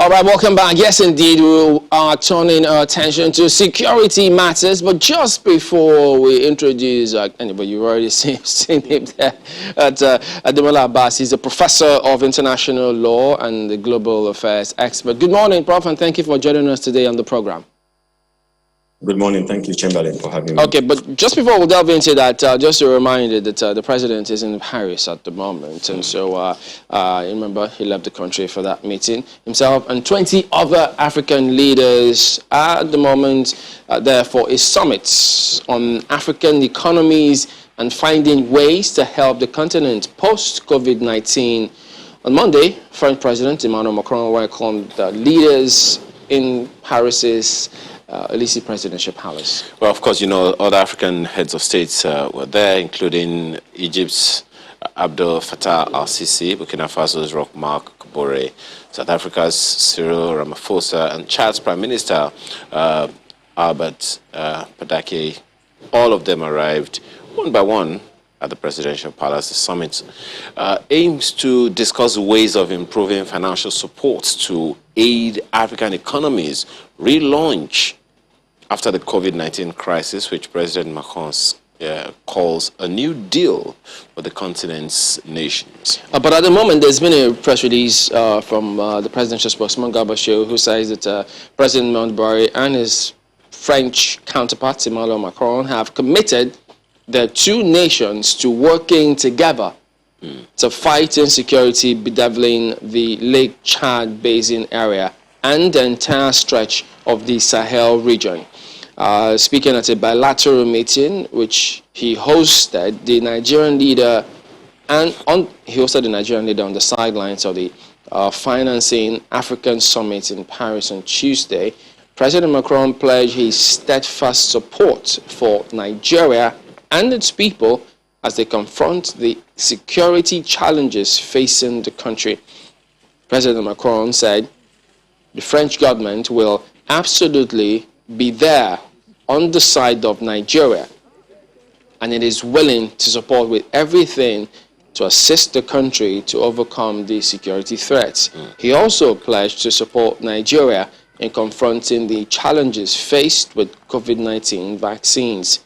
All right, welcome back. Yes, indeed, we are turning our attention to security matters. But just before we introduce anybody, you've already seen him there, Ademola Abbas. He's a professor of international law and the global affairs expert. Good morning, Prof, and thank you for joining us today on the program. Good morning. Thank you, Chamberlain, for having me. Okay, but just before we delve into that, just a reminder that the president is in Paris at the moment. And so, remember, he left the country for that meeting. Himself and 20 other African leaders are at the moment there for a summit on African economies and finding ways to help the continent post-COVID-19. On Monday, French President Emmanuel Macron welcomed the leaders in Paris's Elysee Presidential Palace. Well, of course, other African heads of states were there, including Egypt's Abdel Fattah al-Sisi, Burkina Faso's Roch Marc Kabore, South Africa's Cyril Ramaphosa, and Chad's Prime Minister Albert Padake. All of them arrived one by one at the Presidential Palace. The summit aims to discuss ways of improving financial support to aid African economies relaunch after the COVID-19 crisis, which President Macron calls a new deal for the continent's nations. But at the moment, there's been a press release from the presidential spokesman, Garba Shehu, who says that President Buhari and his French counterpart, Emmanuel Macron, have committed the two nations to working together to fight insecurity bedeviling the Lake Chad Basin area and the entire stretch of the Sahel region. Speaking at a bilateral meeting which he hosted, the Nigerian leader on the sidelines of the Financing African Summit in Paris on Tuesday. President Macron pledged his steadfast support for Nigeria and its people as they confront the security challenges facing the country. President Macron said the French government will absolutely be there on the side of Nigeria, and it is willing to support with everything to assist the country to overcome the security threats. He also pledged to support Nigeria in confronting the challenges faced with COVID-19 vaccines.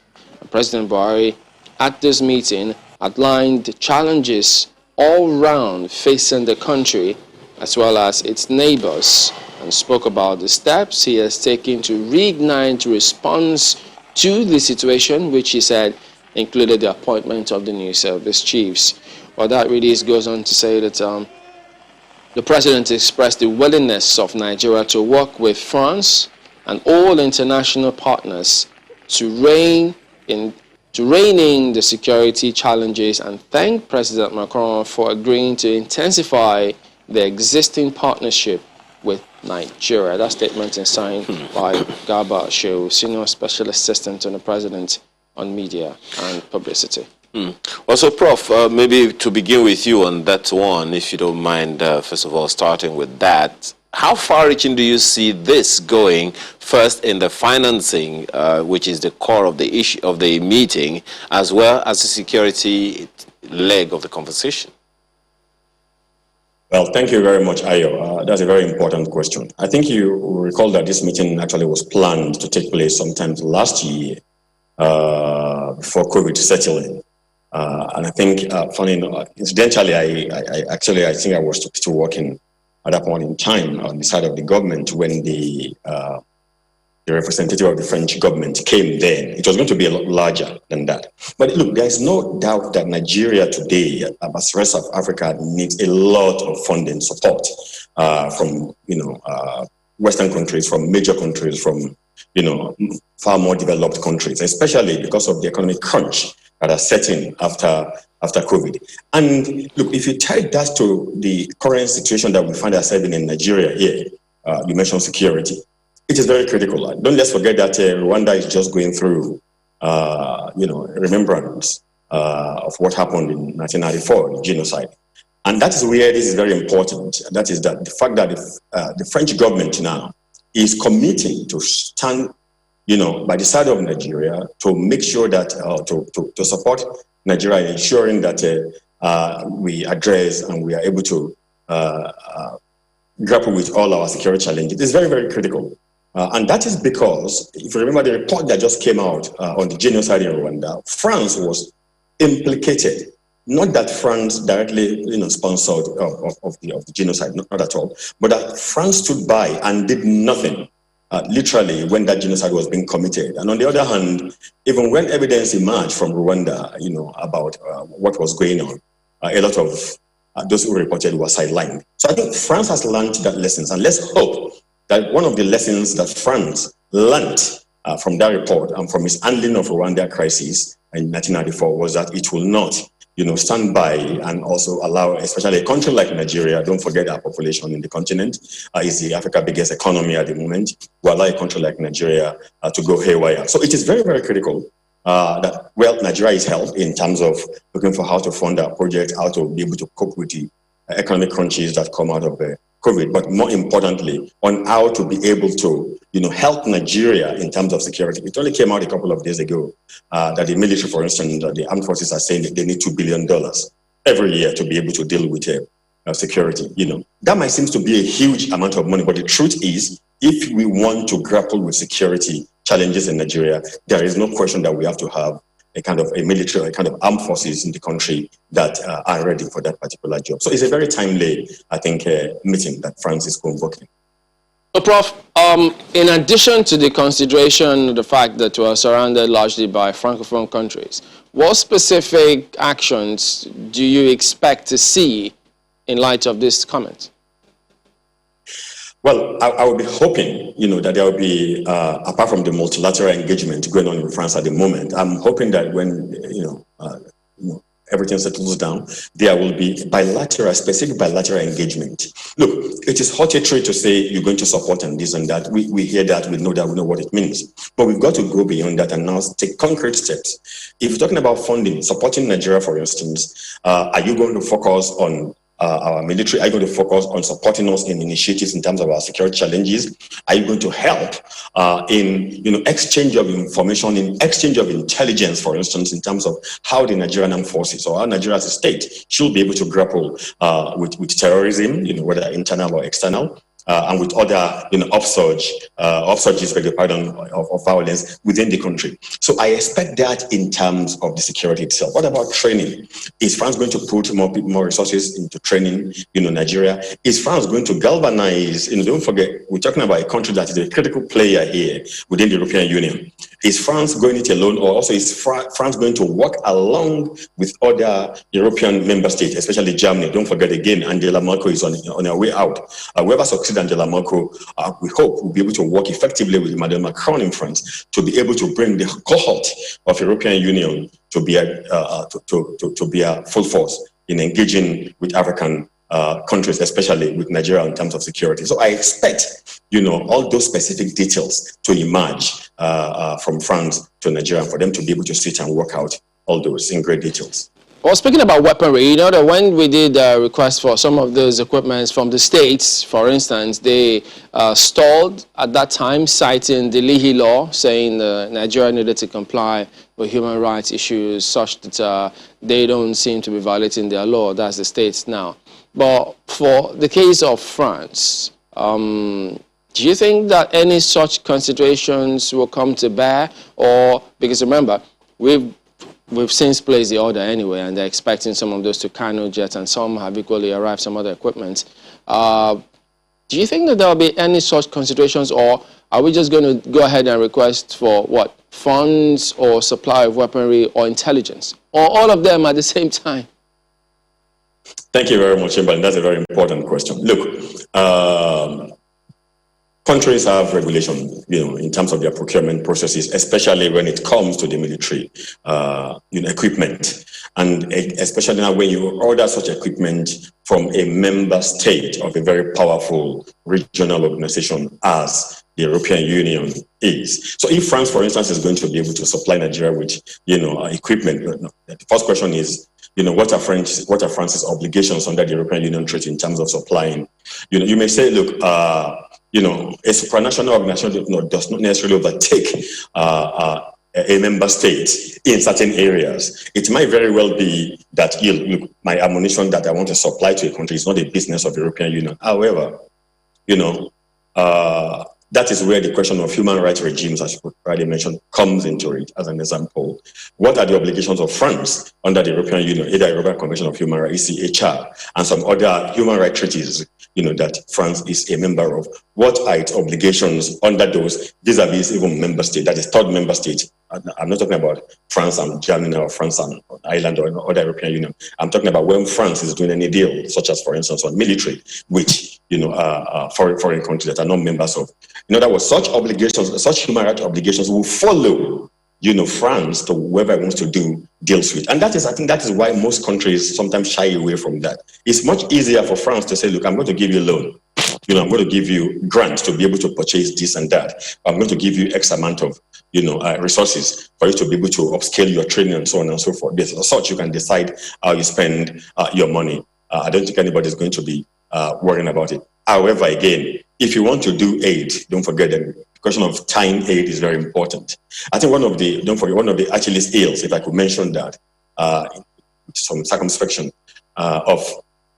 President Buhari at this meeting outlined the challenges all round facing the country as well as its neighbors, and spoke about the steps he has taken to reignite response to the situation, which he said included the appointment of the new service chiefs. Well, that release goes on to say that the president expressed the willingness of Nigeria to work with France and all international partners to rein in the security challenges, and thanked President Macron for agreeing to intensify the existing partnership with Nigeria. That statement is signed by Garba Shehu, Senior Special Assistant to the President on Media and Publicity. Also, Prof, maybe to begin with you on that one, if you don't mind, first of all, starting with that. How far-reaching do you see this going, first in the financing, which is the core of the issue of the meeting, as well as the security leg of the conversation? Well, thank you very much, Ayo. That's a very important question. I think you recall that this meeting actually was planned to take place sometime last year before COVID settled in. And I think, funny enough, incidentally, I think I was still working at that point in time on the side of the government when the representative of the French government came then. It was going to be a lot larger than that. But look, there is no doubt that Nigeria today, as the rest of Africa, needs a lot of funding support from, Western countries, from major countries, from, far more developed countries, especially because of the economic crunch that are setting after COVID. And look, if you tie that to the current situation that we find ourselves in Nigeria here, you mentioned security. It is very critical. Don't let's forget that Rwanda is just going through, remembrance of what happened in 1994, the genocide. And that is where this is very important. That is that the fact that the French government now is committing to stand, by the side of Nigeria to make sure that, to support Nigeria, ensuring that we address and we are able to grapple with all our security challenges. It's very, very critical. And that is because, if you remember the report that just came out on the genocide in Rwanda, France was implicated. Not that France directly, sponsored of the genocide, not at all, but that France stood by and did nothing, literally, when that genocide was being committed. And on the other hand, even when evidence emerged from Rwanda, about what was going on, a lot of those who reported were sidelined. So I think France has learned that lessons, and let's hope that one of the lessons that France learned from that report and from its handling of Rwanda crisis in 1994 was that it will not, stand by and also allow, especially a country like Nigeria, don't forget our population in the continent is the Africa's biggest economy at the moment, will allow a country like Nigeria to go haywire. So it is very, very critical that, Nigeria is helped in terms of looking for how to fund our project, how to be able to cope with the economic crunches that come out of COVID, but more importantly, on how to be able to, help Nigeria in terms of security. It only came out a couple of days ago that the military, for instance, the armed forces are saying that they need $2 billion every year to be able to deal with security. That might seem to be a huge amount of money, but the truth is, if we want to grapple with security challenges in Nigeria, there is no question that we have to have a kind of a military, a kind of armed forces in the country that are ready for that particular job. So it's a very timely, I think, meeting that France is convoking. So, Prof, in addition to the consideration of the fact that we are surrounded largely by Francophone countries, what specific actions do you expect to see in light of this comment? Well, I would be hoping, that there will be, apart from the multilateral engagement going on in France at the moment, I'm hoping that when, everything settles down, there will be specific bilateral engagement. Look, it is hortatory to say you're going to support and this and that. We hear that, we know what it means. But we've got to go beyond that and now take concrete steps. If you're talking about funding, supporting Nigeria, for instance, are you going to focus on our military? Are you going to focus on supporting us in initiatives in terms of our security challenges? Are you going to help in exchange of information, in exchange of intelligence, for instance, in terms of how the Nigerian armed forces or how Nigeria as a state should be able to grapple with terrorism, whether internal or external? And with other, upsurges, of violence within the country. So I expect that in terms of the security itself. What about training? Is France going to put more resources into training, Nigeria? Is France going to galvanize? Don't forget, we're talking about a country that is a critical player here within the European Union. Is France going it alone, or also is France going to work along with other European member states, especially Germany? Don't forget again, Angela Merkel is on her way out. Whoever succeeds Angela Merkel, we hope will be able to work effectively with Emmanuel Macron in France to be able to bring the cohort of European Union to be a full force in engaging with African countries, especially with Nigeria in terms of security. So I expect, all those specific details to emerge from France to Nigeria for them to be able to sit and work out all those in great details. Well, speaking about weaponry, that when we did request for some of those equipments from the states, for instance, they stalled at that time, citing the Leahy Law, saying Nigeria needed to comply with human rights issues such that they don't seem to be violating their law. That's the states now. But for the case of France, do you think that any such considerations will come to bear? Or, because remember, we've since placed the order anyway, and they're expecting some of those to Kano jets, and some have equally arrived, some other equipment. Do you think that there will be any such considerations, or are we just going to go ahead and request for funds or supply of weaponry or intelligence, or all of them at the same time? Thank you very much, Chamberlain. That's a very important question. Look, countries have regulation, in terms of their procurement processes, especially when it comes to the military, equipment. And especially now when you order such equipment from a member state of a very powerful regional organization as the European Union is. So if France, for instance, is going to be able to supply Nigeria with, equipment, the first question is, what are France's obligations under the European Union Treaty in terms of supplying? You may say, look, a supranational organization does not necessarily overtake a member state in certain areas. It might very well be that, look, my ammunition that I want to supply to a country is not a business of the European Union. However, that is where the question of human rights regimes, as you already mentioned, comes into it. As an example, what are the obligations of France under the European Union, either European Convention of Human Rights, ECHR, and some other human rights treaties, that France is a member of? What are its obligations under those vis-a-vis even member state, that is third member state? I'm not talking about France and Germany or France and Ireland or other European Union. I'm talking about when France is doing any deal, such as, for instance, on military, which foreign countries that are not members of. In other words, such obligations, such human rights obligations will follow, France to whoever it wants to do deals with. And I think that is why most countries sometimes shy away from that. It's much easier for France to say, look, I'm going to give you a loan. I'm going to give you grants to be able to purchase this and that. I'm going to give you X amount of, resources for you to be able to upscale your training and so on and so forth. As such, you can decide how you spend your money. I don't think anybody's going to be worrying about it. However, again, if you want to do aid, don't forget the question of tying aid is very important. I think one of the Achilles heels, if I could mention that, some circumspection of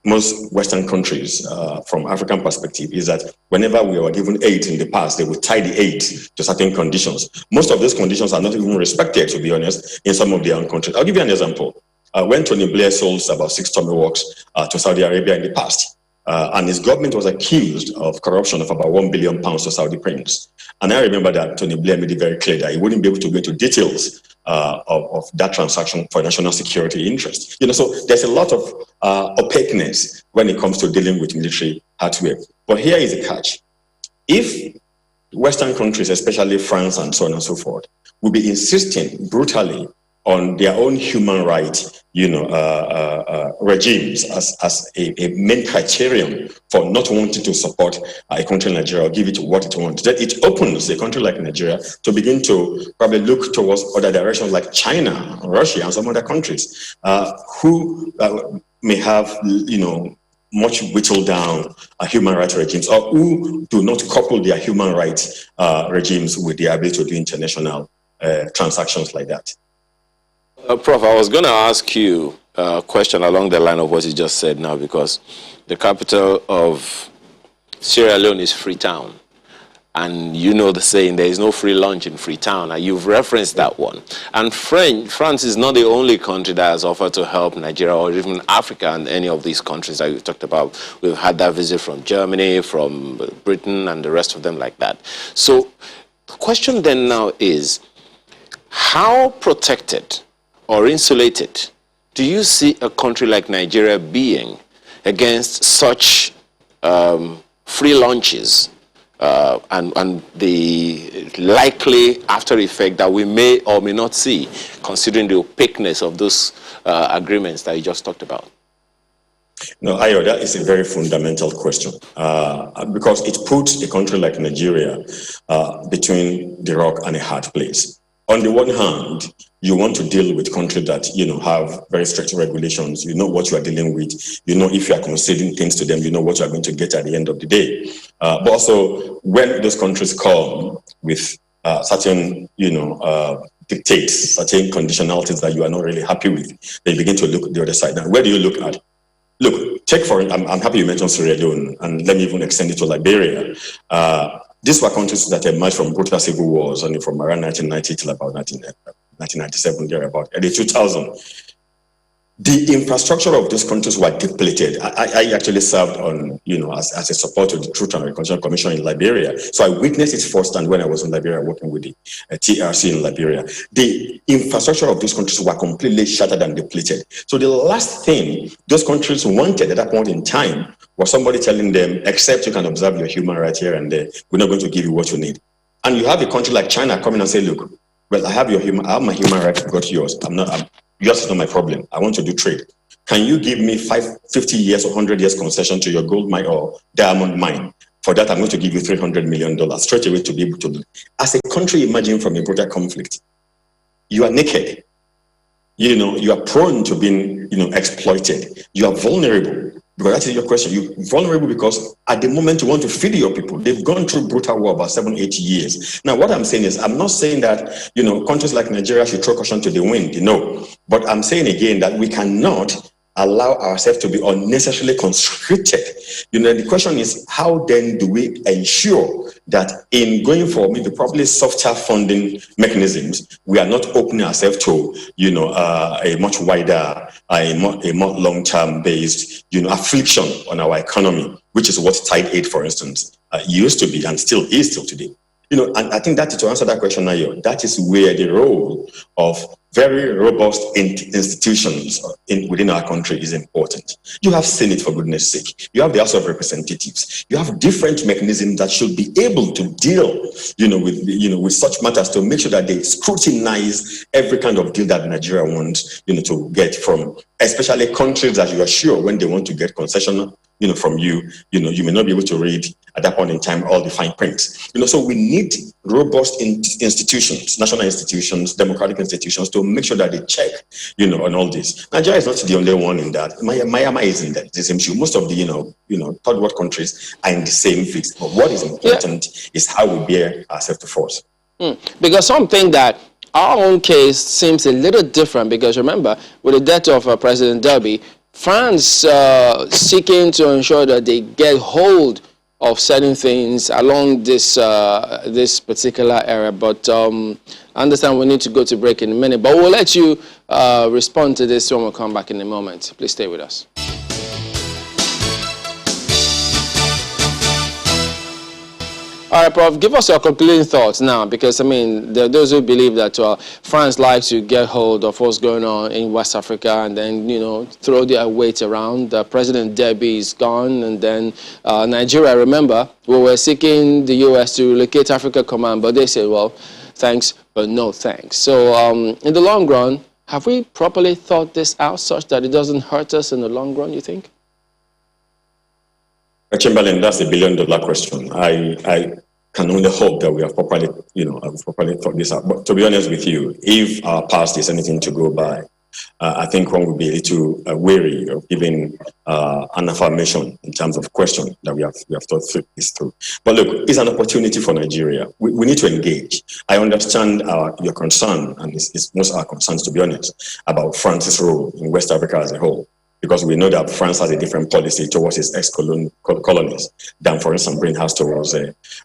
most Western countries from African perspective is that whenever we were given aid in the past, they would tie the aid to certain conditions. Most of those conditions are not even respected, to be honest, in some of their own countries. I'll give you an example. When Tony Blair sold about 6 tummy works to Saudi Arabia in the past, and his government was accused of corruption of about £1 billion to Saudi prince. And I remember that Tony Blair made it very clear that he wouldn't be able to go into details of that transaction for national security interest. So there's a lot of opaqueness when it comes to dealing with military hardware. But here is the catch. If Western countries, especially France and so on and so forth, will be insisting brutally on their own human rights, regimes as a main criterion for not wanting to support a country like Nigeria or give it what it wants, then it opens a country like Nigeria to begin to probably look towards other directions like China, Russia, and some other countries who may have, much whittled down human rights regimes, or who do not couple their human rights regimes with the ability to do international transactions like that. Prof, I was going to ask you a question along the line of what you just said now, because the capital of Sierra Leone is Freetown. And you know the saying, there is no free lunch in Freetown. And you've referenced that one. And France is not the only country that has offered to help Nigeria or even Africa and any of these countries that you talked about. We've had that visit from Germany, from Britain, and the rest of them like that. So the question then now is, how protected or insulated do you see a country like Nigeria being against such free lunches and the likely after effect that we may or may not see, considering the opaqueness of those agreements that you just talked about? No, Ayo, that is a very fundamental question because it puts a country like Nigeria between the rock and a hard place. On the one hand, you want to deal with countries that, have very strict regulations. You know what you are dealing with. You know if you are conceding things to them, you know what you are going to get at the end of the day. But also, when those countries come with certain, dictates, certain conditionalities that you are not really happy with, they begin to look at the other side. Now, where do you look at? Look, take for, I'm happy you mentioned Sierra Leone, and let me even extend it to Liberia. These were countries that emerged from brutal civil wars, and from around 1990 till about 1997, thereabout, early 2000. The infrastructure of those countries were depleted. I actually served on, as a support of the Truth and Reconciliation Commission in Liberia. So I witnessed it firsthand when I was in Liberia working with the TRC in Liberia. The infrastructure of those countries were completely shattered and depleted. So the last thing those countries wanted at that point in time was somebody telling them, except you can observe your human rights here and there, we're not going to give you what you need. And you have a country like China coming and say, look, well, I have my human rights, I've got yours. Yours is not my problem. I want to do trade. Can you give me 50 years or 100 years concession to your gold mine or diamond mine? For that, I'm going to give you $300 million straight away to be able to do. As a country emerging from a brutal conflict, you are naked. You are prone to being, exploited. You are vulnerable. Because that is your question. You're vulnerable because at the moment you want to feed your people. They've gone through brutal war about 7-8 years. Now, what I'm saying is, I'm not saying that, countries like Nigeria should throw caution to the wind, no. But I'm saying again that we cannot allow ourselves to be unnecessarily constricted. The question is, how then do we ensure that in going for maybe probably softer funding mechanisms, we are not opening ourselves to, a much wider, a more long-term based, affliction on our economy, which is what tied aid, for instance, used to be and still is till today. And I think that to answer that question, Nayo, that is where the role of very robust institutions within our country is important. You have Senate, for goodness sake. You have the House of Representatives. You have different mechanisms that should be able to deal, with such matters to make sure that they scrutinize every kind of deal that Nigeria wants, to get from, especially countries that you are sure when they want to get concession, from you, you may not be able to read at that point in time all the fine print. So we need robust institutions, national institutions, democratic institutions to make sure that they check, on all this. Nigeria is not the only one in that. Myanmar is in that the same shoe. Most of the, third world countries are in the same fix. But what is important is how we bear ourselves to force. Because some think that our own case seems a little different, because remember, with the death of President Derby, France seeking to ensure that they get hold of certain things along this this particular area. But I understand we need to go to break in a minute. But we'll let you respond to this when we come back in a moment. Please stay with us. All right, Prof, give us your concluding thoughts now, because, I mean, there are those who believe that France likes to get hold of what's going on in West Africa and then, throw their weight around. President Derby is gone, and then Nigeria, remember, we were seeking the U.S. to relocate Africa Command, but they said, well, thanks, but no thanks. So in the long run, have we properly thought this out such that it doesn't hurt us in the long run, you think? Chamberlain, that's $1 billion question. I can only hope that we have properly, properly thought this out. But to be honest with you, if our past is anything to go by, I think one would be a little wary of giving an affirmation in terms of question that we have thought this through. But look, it's an opportunity for Nigeria. We need to engage. I understand your concern, and it's most of our concerns, to be honest, about France's role in West Africa as a whole, because we know that France has a different policy towards its ex-colonies than, for instance, Britain has towards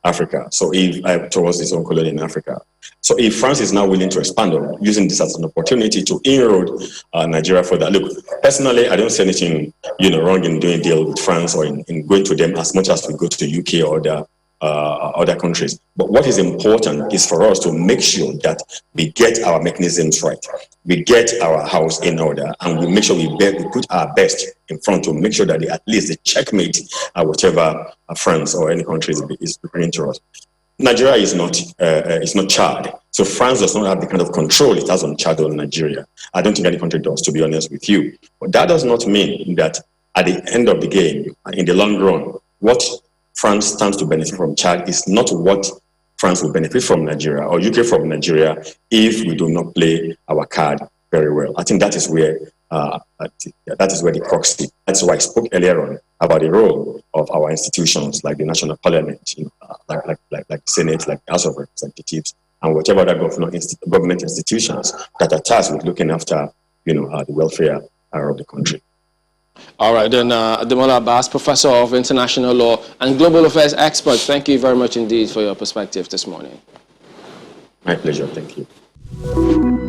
Africa. So if towards its own colony in Africa. So if France is now willing to expand on using this as an opportunity to inroad Nigeria further, look, personally, I don't see anything wrong in doing a deal with France or in going to them as much as we go to the UK or other countries. But what is important is for us to make sure that we get our mechanisms right, we get our house in order, and we make sure we put our best in front to make sure that at least the checkmate whatever France or any country is bringing to us. Nigeria is not Chad, so France does not have the kind of control it has on Chad or Nigeria. I don't think any country does, to be honest with you. But that does not mean that at the end of the game, in the long run, what France stands to benefit from Chad is not what France will benefit from Nigeria or UK from Nigeria if we do not play our card very well. I think that is where the crux is. That's why I spoke earlier on about the role of our institutions like the National Parliament, like the Senate, like the House of Representatives, and whatever other government institutions that are tasked with looking after the welfare of the country. All right, then, Ademola Abbas, Professor of International Law and Global Affairs expert, thank you very much indeed for your perspective this morning. My pleasure, thank you.